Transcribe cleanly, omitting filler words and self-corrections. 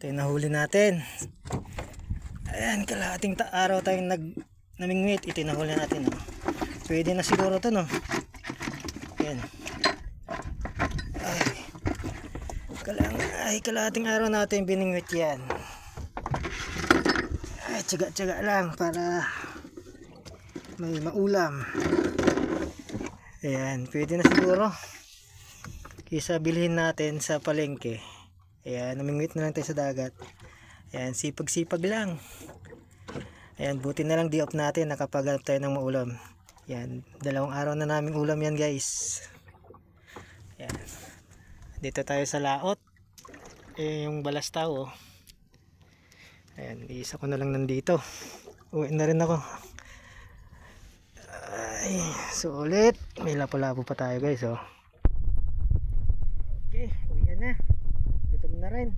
Ito yung nahuli natin. Ayan, kalahating araw tayong namingwit. Ito yung nahuli natin. Oh. Pwede na siguro ito, no? Ayan. Kalahating araw natin biningwit yan. Ay, tsaga-tsaga lang para may maulam. Ayan, pwede na siguro. Kisa bilhin natin sa palengke. Ayan, namingwit na lang tayo sa dagat. Ayan, sipag-sipag lang. Ayan, buti na lang di-off natin, nakapaghanap tayo ng maulam. Ayan, 2 araw na naming ulam yan, guys. Ayan. Dito tayo sa laot. Yung balastaw, oh. Ayan, isa ko na lang nandito. Uwi na rin ako. Ay, sulit. May lapo-lapo pa tayo, guys, oh. Okay, uwi na. Gutom na rin.